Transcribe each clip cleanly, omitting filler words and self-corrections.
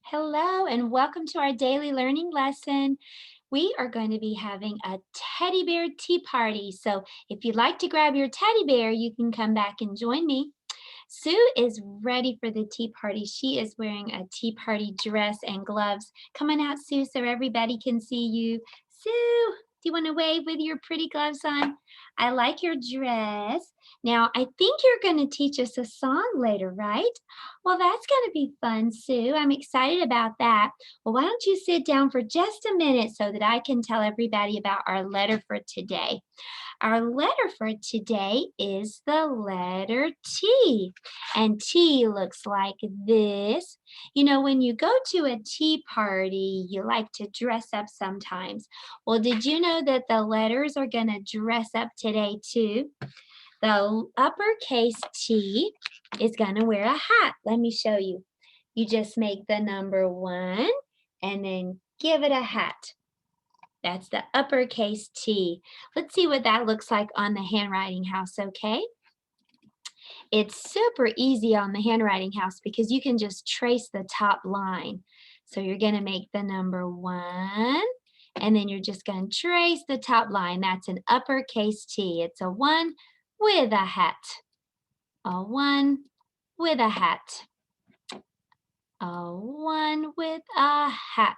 Hello and welcome to our daily learning lesson. We are going to be having a teddy bear tea party. So if you'd like to grab your teddy bear, you can come back and join me. Sue is ready for the tea party. She is wearing a tea party dress and gloves. Come on out, Sue, so everybody can see you. Sue, do you want to wave with your pretty gloves on? I like your dress. Now, I think you're going to teach us a song later, right? Well, that's going to be fun, Sue. I'm excited about that. Well, why don't you sit down for just a minute so that I can tell everybody about our letter for today. Our letter for today is the letter T. And T looks like this. You know, when you go to a tea party, you like to dress up sometimes. Well, did you know that the letters are going to dress up today too? The uppercase T is going to wear a hat. Let me show you. You just make the number 1 and then give it a hat. That's the uppercase T. Let's see what that looks like on the handwriting house, okay? It's super easy on the handwriting house because you can just trace the top line. So you're going to make the number 1, and then you're just going to trace the top line. That's an uppercase T. It's a 1 with a hat. A 1 with a hat. A 1 with a hat.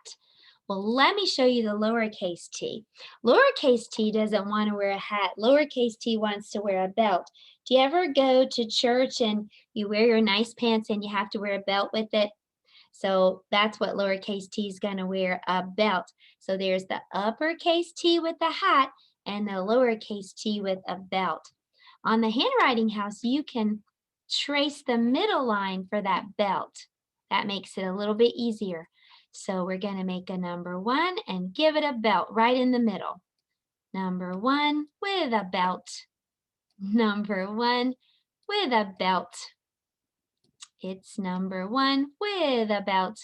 Well, let me show you the lowercase t. Lowercase t doesn't want to wear a hat. Lowercase t wants to wear a belt. Do you ever go to church and you wear your nice pants and you have to wear a belt with it? So that's what lowercase t is going to wear, a belt. So there's the uppercase t with the hat and the lowercase t with a belt. On the handwriting house, you can trace the middle line for that belt. That makes it a little bit easier. So we're going to make a number 1 and give it a belt right in the middle. Number 1 with a belt. Number 1 with a belt. It's number 1 with a belt.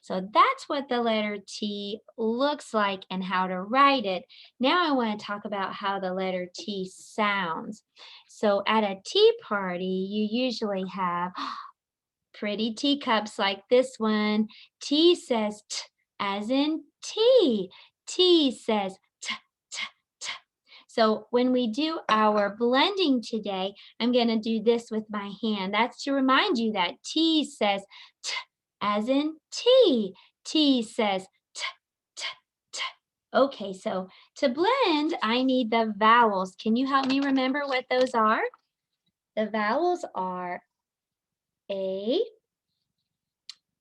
So that's what the letter T looks like and how to write it. Now I want to talk about how the letter T sounds. So at a tea party, you usually have pretty teacups like this one. T says T as in tea. T says T, T, T. So when we do our blending today, I'm going to do this with my hand. That's to remind you that T says T as in tea. T says T, T, T. Okay, so to blend, I need the vowels. Can you help me remember what those are? The vowels are A,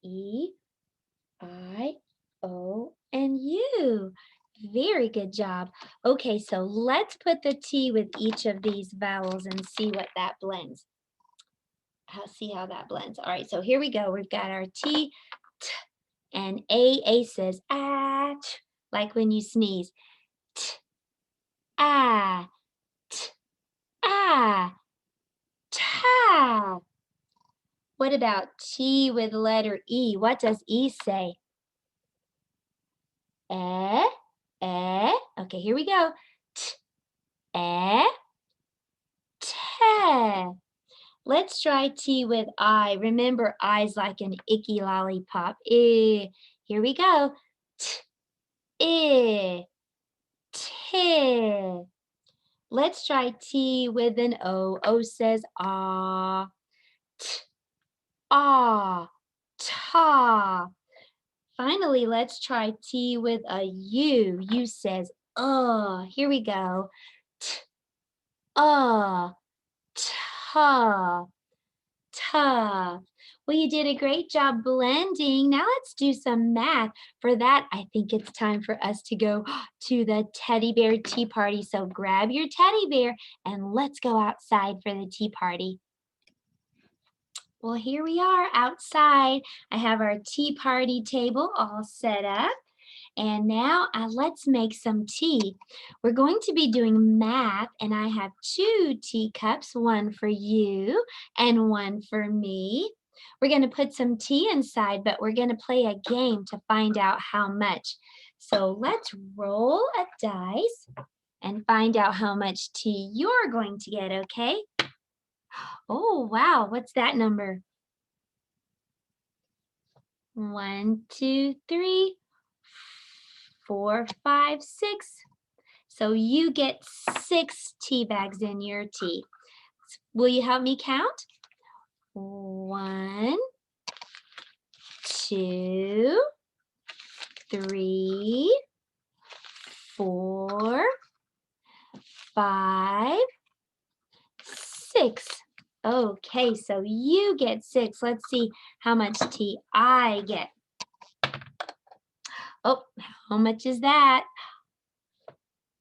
E, I, O, and U. Very good job. Okay, so let's put the T with each of these vowels and see what that blends. See how that blends. All right, so here we go. We've got our T, T, and A says ah, like when you sneeze. T, ah, T, ah, ta. What about T with letter E? What does E say? Eh, eh. Okay, here we go. T, eh, te. Let's try T with I. Remember, I's like an icky lollipop. Eh. Here we go. T, eh, te. Let's try T with an O. O says ah. T, ah, ta. Finally, let's try T with a U. U says Here we go. T, ta, ta. Well, you did a great job blending. Now let's do some math. For that, I think it's time for us to go to the teddy bear tea party. So grab your teddy bear and let's go outside for the tea party. Well, here we are outside. I have our tea party table all set up. And now let's make some tea. We're going to be doing math, and I have 2 teacups, one for you and one for me. We're going to put some tea inside, but we're going to play a game to find out how much. So let's roll a dice and find out how much tea you're going to get, okay? Oh, wow, what's that number? 1, 2, 3, 4, 5, 6. So you get 6 tea bags in your tea. Will you help me count? 1, 2, 3, 4, 5, 6. Okay, so you get 6. Let's see how much tea I get. Oh, how much is that?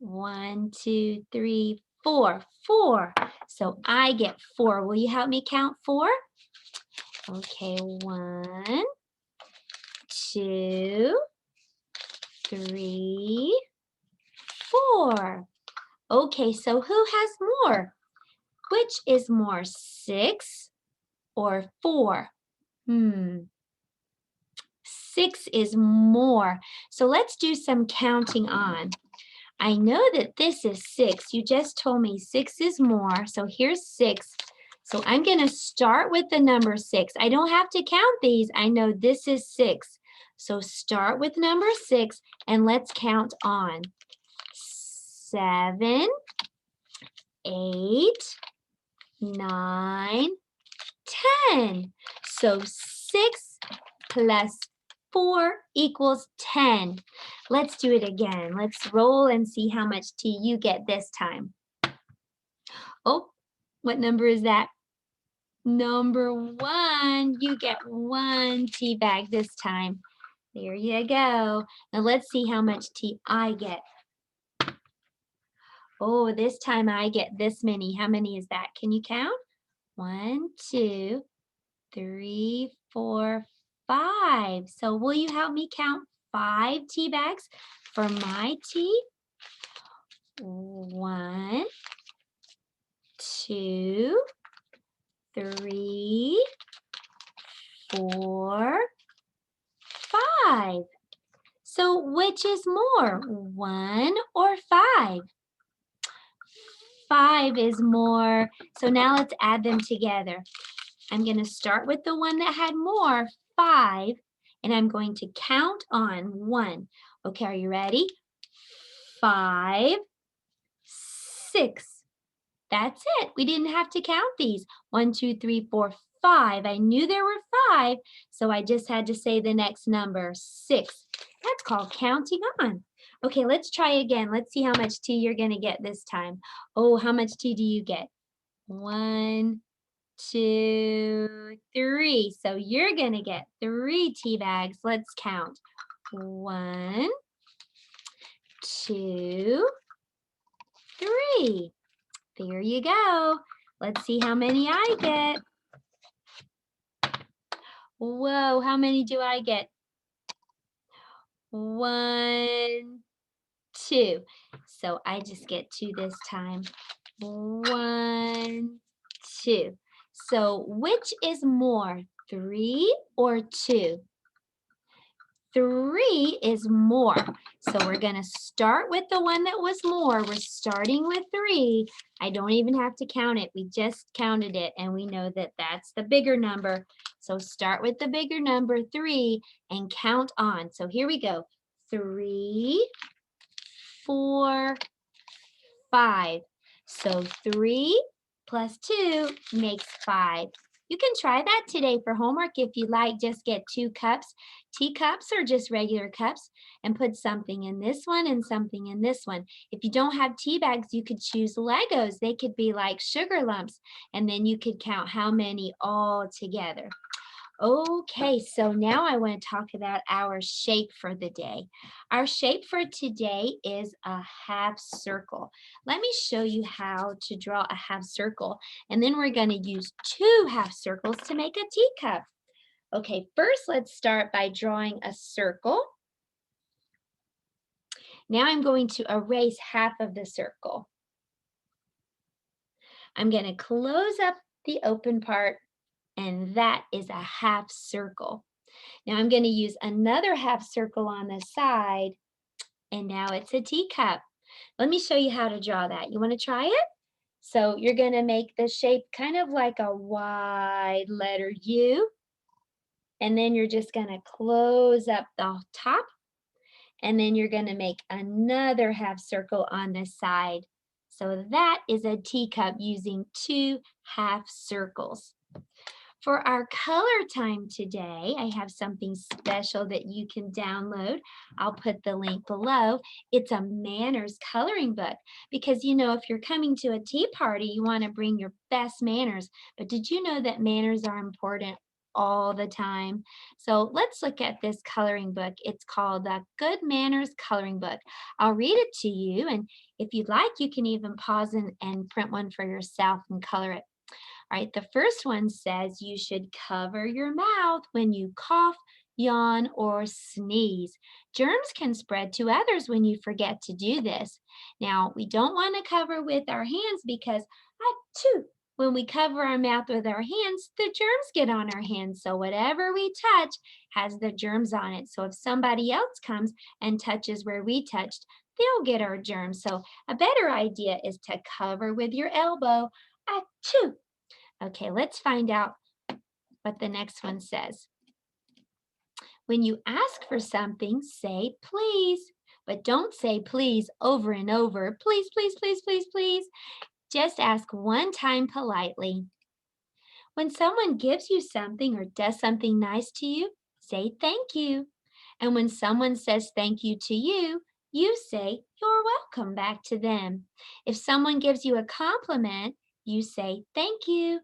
1, 2, 3, 4. 4. So I get 4. Will you help me count 4? Okay, 1, 2, 3, 4. Okay, so who has more? Which is more, 6 or 4? 6 is more. So let's do some counting on. I know that this is 6. You just told me 6 is more. So here's 6. So I'm going to start with the number 6. I don't have to count these. I know this is 6. So start with number 6 and let's count on. 7, 8, 9, 10. So 6 plus 4 equals 10. Let's do it again. Let's roll and see how much tea you get this time. Oh, what number is that? Number 1. You get 1 tea bag this time. There you go. Now let's see how much tea I get. Oh, this time I get this many. How many is that? Can you count? 1, 2, 3, 4, 5. So will you help me count 5 tea bags for my tea? 1, 2, 3, 4, 5. So which is more, 1 or 5? 5 is more. So now let's add them together. I'm going to start with the one that had more, 5, and I'm going to count on 1. Okay, are you ready? 5, 6. That's it. We didn't have to count these. 1, 2, 3, 4, 5. I knew there were 5, so I just had to say the next number, 6. That's called counting on. Okay, let's try again. Let's see how much tea you're going to get this time. Oh, how much tea do you get? 1, 2, 3. So you're going to get 3 tea bags. Let's count. 1, 2, 3. There you go. Let's see how many I get. Whoa, how many do I get? 1, 2. So I just get 2 this time. 1, 2. So which is more, 3 or 2? 3 is more. So we're going to start with the one that was more. We're starting with 3. I don't even have to count it. We just counted it and we know that that's the bigger number. So start with the bigger number, 3, and count on. So here we go. 3, 4, 5. So 3 plus 2 makes 5. You can try that today for homework if you like. Just get 2 cups, teacups or just regular cups, and put something in this one and something in this one. If you don't have tea bags, you could choose Legos. They could be like sugar lumps, and then you could count how many all together. Okay, so now I want to talk about our shape for the day. Our shape for today is a half circle. Let me show you how to draw a half circle, and then we're going to use 2 half circles to make a teacup. Okay, first let's start by drawing a circle. Now I'm going to erase half of the circle. I'm going to close up the open part, and that is a half circle. Now I'm going to use another half circle on the side, and now it's a teacup. Let me show you how to draw that. You want to try it? So you're going to make the shape kind of like a wide letter U. And then you're just going to close up the top, and then you're going to make another half circle on the side. So that is a teacup using 2 half circles. For our color time today, I have something special that you can download. I'll put the link below. It's a manners coloring book because if you're coming to a tea party, you want to bring your best manners. But did you know that manners are important all the time? So let's look at this coloring book. It's called the Good Manners Coloring Book. I'll read it to you, and if you'd like, you can even pause and print one for yourself and color it. All right, the first one says you should cover your mouth when you cough, yawn, or sneeze. Germs can spread to others when you forget to do this. Now, we don't want to cover with our hands because, achoo, when we cover our mouth with our hands, the germs get on our hands. So whatever we touch has the germs on it. So if somebody else comes and touches where we touched, they'll get our germs. So a better idea is to cover with your elbow. Achoo! Okay, let's find out what the next one says. When you ask for something, say please, but don't say please over and over. Please, please, please, please, please. Just ask one time politely. When someone gives you something or does something nice to you, say thank you. And when someone says thank you to you, you say you're welcome back to them. If someone gives you a compliment, you say thank you.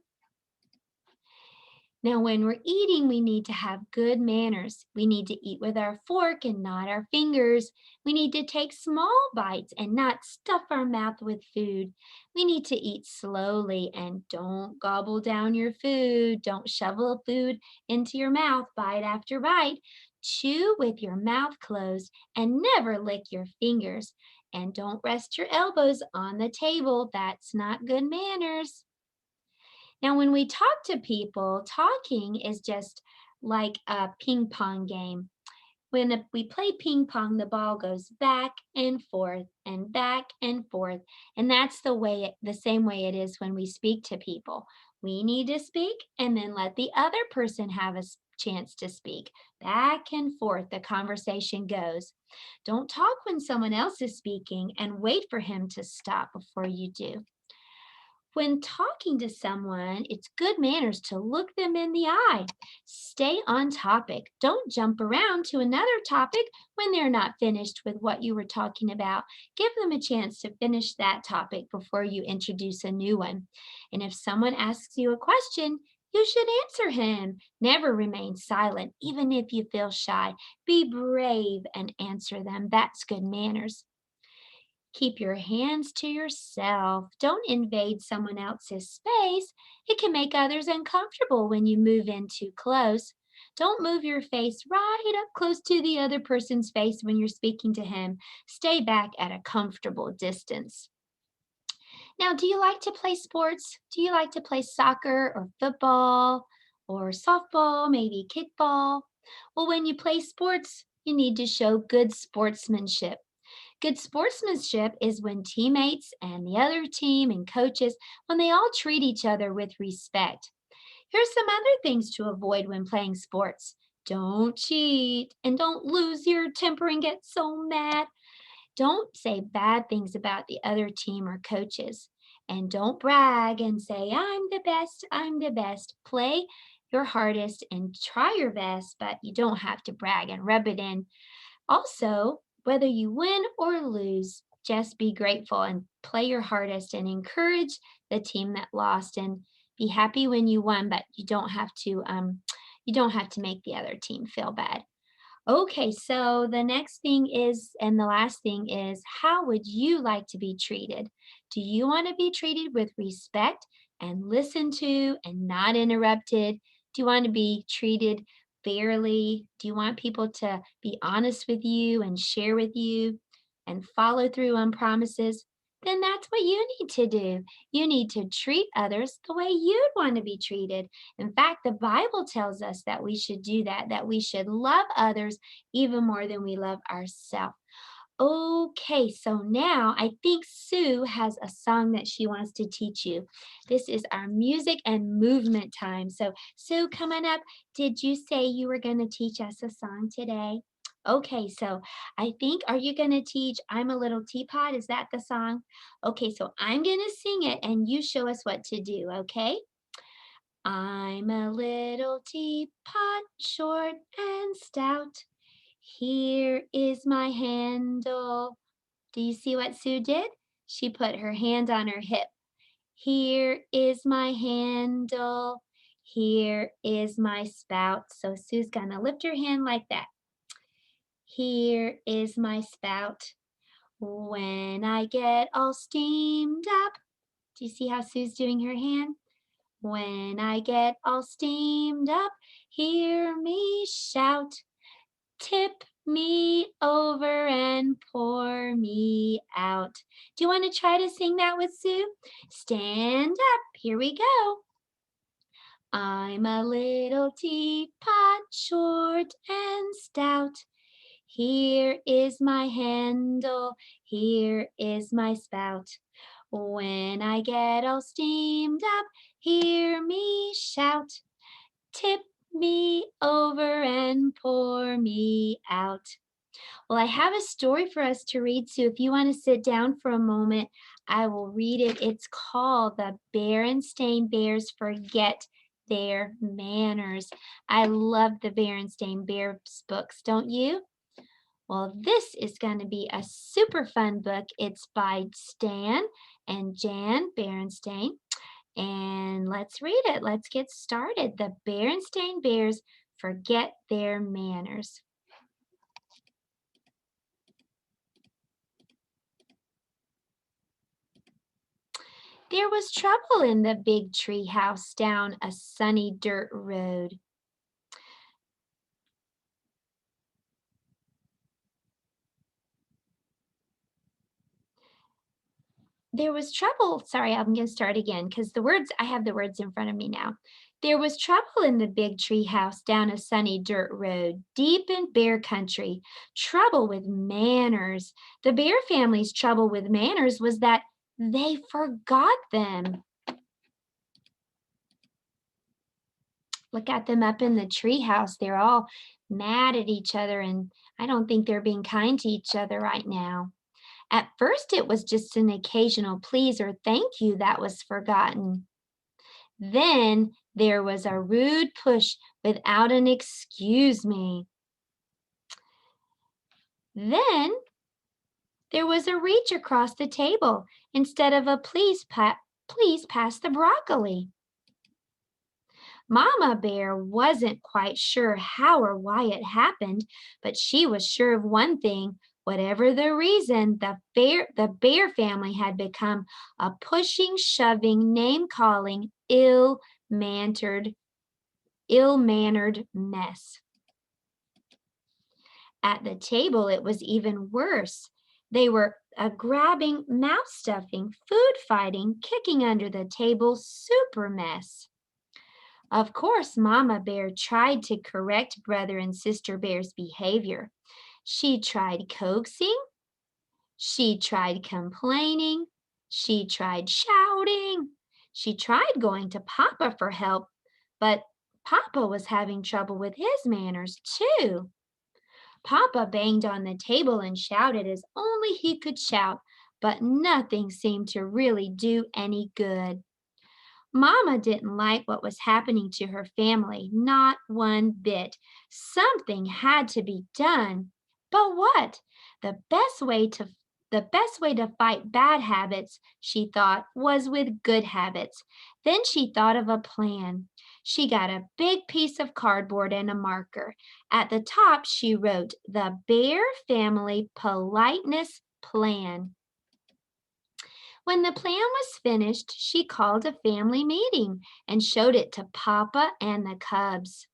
Now, when we're eating, we need to have good manners. We need to eat with our fork and not our fingers. We need to take small bites and not stuff our mouth with food. We need to eat slowly and don't gobble down your food. Don't shovel food into your mouth bite after bite. Chew with your mouth closed and never lick your fingers. And don't rest your elbows on the table. That's not good manners. Now, when we talk to people, talking is just like a ping pong game. When we play ping pong, the ball goes back and forth and back and forth. And that's the same way it is when we speak to people. We need to speak and then let the other person have a chance to speak. Back and forth, the conversation goes. Don't talk when someone else is speaking and wait for him to stop before you do. When talking to someone, it's good manners to look them in the eye. Stay on topic. Don't jump around to another topic when they're not finished with what you were talking about. Give them a chance to finish that topic before you introduce a new one. And if someone asks you a question, you should answer him. Never remain silent, even if you feel shy. Be brave and answer them. That's good manners. Keep your hands to yourself. Don't invade someone else's space. It can make others uncomfortable when you move in too close. Don't move your face right up close to the other person's face when you're speaking to him. Stay back at a comfortable distance. Now, do you like to play sports? Do you like to play soccer or football or softball, maybe kickball? Well, when you play sports, you need to show good sportsmanship. Good sportsmanship is when teammates and the other team and coaches, when they all treat each other with respect. Here's some other things to avoid when playing sports. Don't cheat and don't lose your temper and get so mad. Don't say bad things about the other team or coaches. And don't brag and say, I'm the best, I'm the best. Play your hardest and try your best, but you don't have to brag and rub it in. Also, whether you win or lose, just be grateful and play your hardest and encourage the team that lost and be happy when you won, but you don't have to make the other team feel bad. Okay, so the next thing is, and the last thing is, how would you like to be treated? Do you want to be treated with respect and listened to and not interrupted? Do you want to be treated fairly? Do you want people to be honest with you and share with you and follow through on promises? Then that's what you need to do. You need to treat others the way you'd want to be treated. In fact, the Bible tells us that we should do that we should love others even more than we love ourselves. Okay, so now I think Sue has a song that she wants to teach you. This is our music and movement time. So, Sue, coming up, did you say you were going to teach us a song today? Okay, so I think, are you going to teach I'm a Little Teapot? Is that the song? Okay, so I'm going to sing it and you show us what to do, okay? I'm a little teapot, short and stout. Here is my handle. Do you see what Sue did? She put her hand on her hip. Here is my handle. Here is my spout. So Sue's gonna lift her hand like that. Here is my spout. When I get all steamed up, do you see how Sue's doing her hand? When I get all steamed up, hear me shout. Tip me over and pour me out. Do you want to try to sing that with Sue? Stand up. Here we go. I'm a little teapot, short and stout. Here is my handle. Here is my spout. When I get all steamed up, hear me shout. Tip me over and pour me out. Well, I have a story for us to read, so if you want to sit down for a moment, I will read it. It's called The Berenstain Bears Forget Their Manners. I love the Berenstain Bears books, don't you? Well, this is going to be a super fun book. It's by Stan and Jan Berenstain. And let's read it. Let's get started. The Berenstain Bears Forget Their Manners. There was trouble in the big tree house down a sunny dirt road. There was trouble. Sorry, I'm going to start again because I have the words in front of me now. There was trouble in the big tree house down a sunny dirt road, deep in bear country. Trouble with manners. The bear family's trouble with manners was that they forgot them. Look at them up in the tree house. They're all mad at each other, and I don't think they're being kind to each other right now. At first, it was just an occasional please or thank you that was forgotten. Then there was a rude push without an excuse me. Then there was a reach across the table instead of a please pass the broccoli. Mama Bear wasn't quite sure how or why it happened, but she was sure of one thing. Whatever the reason, the bear family had become a pushing, shoving, name-calling, ill-mannered mess. At the table, it was even worse. They were a grabbing, mouth-stuffing, food-fighting, kicking under the table super mess. Of course, Mama Bear tried to correct Brother and Sister Bear's behavior. She tried coaxing, she tried complaining, she tried shouting, she tried going to Papa for help, but Papa was having trouble with his manners too. Papa banged on the table and shouted as only he could shout, but nothing seemed to really do any good. Mama didn't like what was happening to her family, not one bit. Something had to be done. But what? The best way to the best way to fight bad habits, she thought, was with good habits. Then she thought of a plan. She got a big piece of cardboard and a marker. At the top, she wrote, "The Bear Family Politeness Plan." When the plan was finished, she called a family meeting and showed it to Papa and the cubs.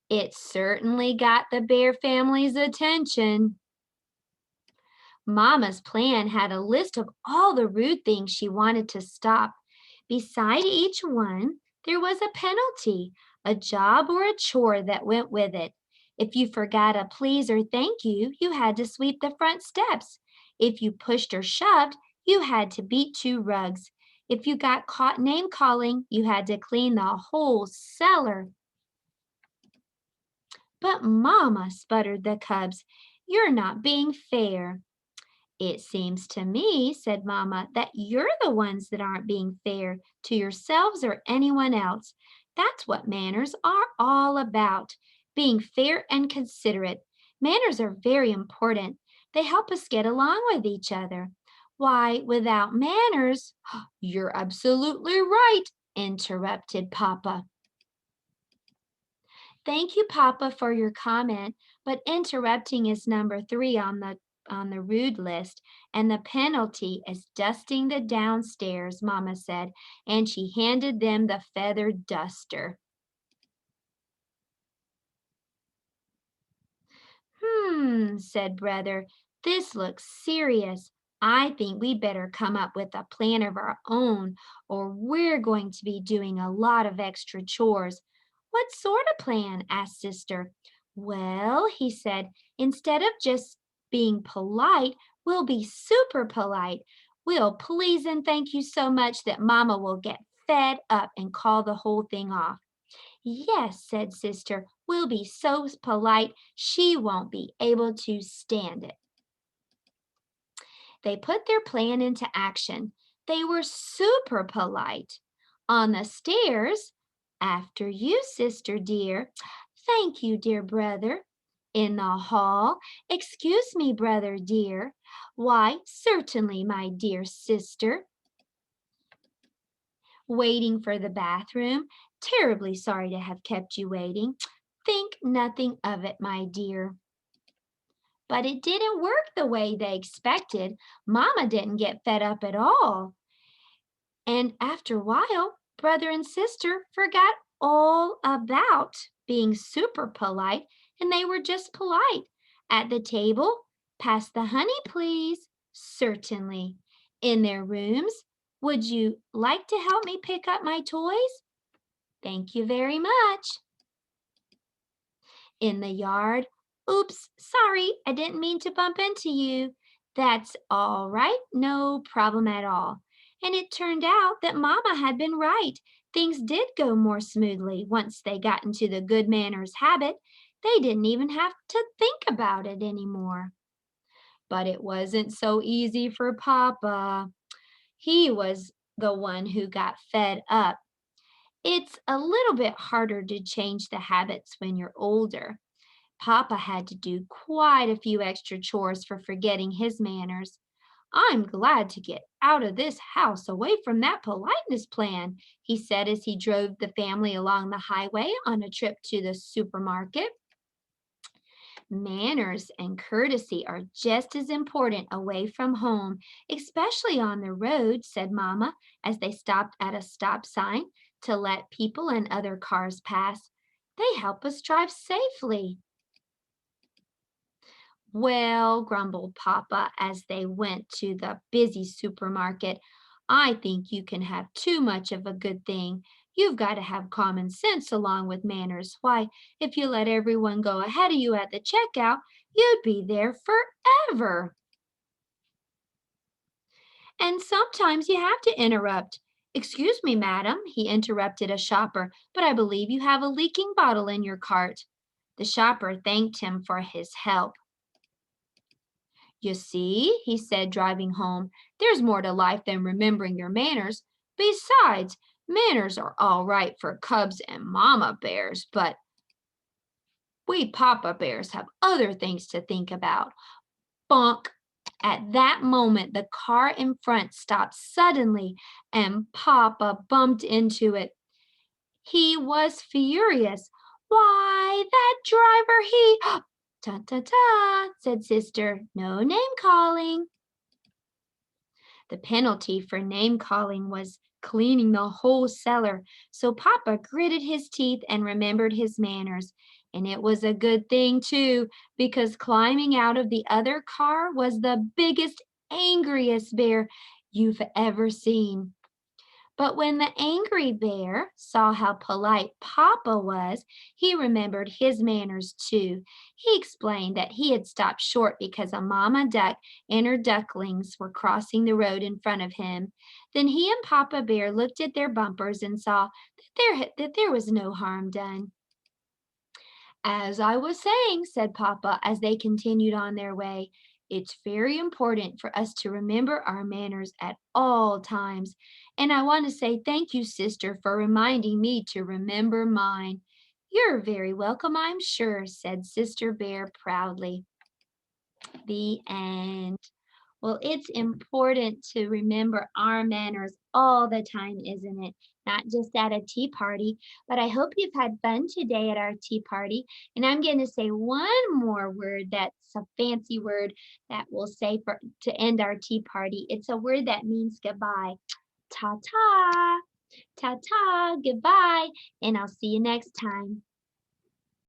It certainly got the bear family's attention. Mama's plan had a list of all the rude things she wanted to stop. Beside each one, there was a penalty, a job or a chore that went with it. If you forgot a please or thank you, you had to sweep the front steps. If you pushed or shoved, you had to beat 2 rugs. If you got caught name calling, you had to clean the whole cellar. But Mama, sputtered the cubs, you're not being fair. It seems to me, said Mama, that you're the ones that aren't being fair to yourselves or anyone else. That's what manners are all about, being fair and considerate. Manners are very important. They help us get along with each other. Why, without manners, you're absolutely right, interrupted Papa. Thank you, Papa, for your comment, but interrupting is number 3 on the rude list, and the penalty is dusting the downstairs, Mama said, and she handed them the feathered duster. Said Brother, this looks serious. I think we better come up with a plan of our own, or we're going to be doing a lot of extra chores. What sort of plan? Asked Sister. Well, he said, instead of just being polite, we'll be super polite. We'll please and thank you so much that Mama will get fed up and call the whole thing off. Yes, said Sister, we'll be so polite she won't be able to stand it. They put their plan into action. They were super polite. On the stairs, after you, sister dear. Thank you, dear brother. In the hall, excuse me, brother dear. Why, certainly, my dear sister. Waiting for the bathroom. Terribly sorry to have kept you waiting. Think nothing of it, my dear. But it didn't work the way they expected. Mama didn't get fed up at all. And after a while, brother and sister forgot all about being super polite, and they were just polite. At the table, pass the honey, please. Certainly. In their rooms, would you like to help me pick up my toys? Thank you very much. In the yard, oops, sorry, I didn't mean to bump into you. That's all right, no problem at all. And it turned out that Mama had been right. Things did go more smoothly once they got into the good manners habit. They didn't even have to think about it anymore. But it wasn't so easy for Papa. He was the one who got fed up. It's a little bit harder to change the habits when you're older. Papa had to do quite a few extra chores for forgetting his manners. I'm glad to get out of this house away from that politeness plan, he said as he drove the family along the highway on a trip to the supermarket. Manners and courtesy are just as important away from home, especially on the road, said Mama as they stopped at a stop sign to let people and other cars pass. They help us drive safely. Well, grumbled Papa as they went to the busy supermarket, I think you can have too much of a good thing. You've got to have common sense along with manners. Why, if you let everyone go ahead of you at the checkout, you'd be there forever. And sometimes you have to interrupt. Excuse me, madam, he interrupted a shopper, but I believe you have a leaking bottle in your cart. The shopper thanked him for his help. You see, he said, driving home, there's more to life than remembering your manners. Besides, manners are all right for cubs and mama bears, but we papa bears have other things to think about. Bonk! At that moment, the car in front stopped suddenly and Papa bumped into it. He was furious. Why, that driver, he... Ta-ta-ta, said Sister. No name calling. The penalty for name calling was cleaning the whole cellar, so Papa gritted his teeth and remembered his manners. And it was a good thing, too, because climbing out of the other car was the biggest, angriest bear you've ever seen. But when the angry bear saw how polite Papa was, he remembered his manners too. He explained that he had stopped short because a mama duck and her ducklings were crossing the road in front of him. Then he and Papa Bear looked at their bumpers and saw that there was no harm done. As I was saying, said Papa as they continued on their way, it's very important for us to remember our manners at all times. And I want to say thank you, sister, for reminding me to remember mine. You're very welcome, I'm sure, said Sister Bear proudly. The end. Well, it's important to remember our manners all the time, isn't it? Not just at a tea party, but I hope you've had fun today at our tea party. And I'm going to say one more word that's a fancy word that we'll say for to end our tea party. It's a word that means goodbye. Ta ta. Ta ta. Goodbye. And I'll see you next time.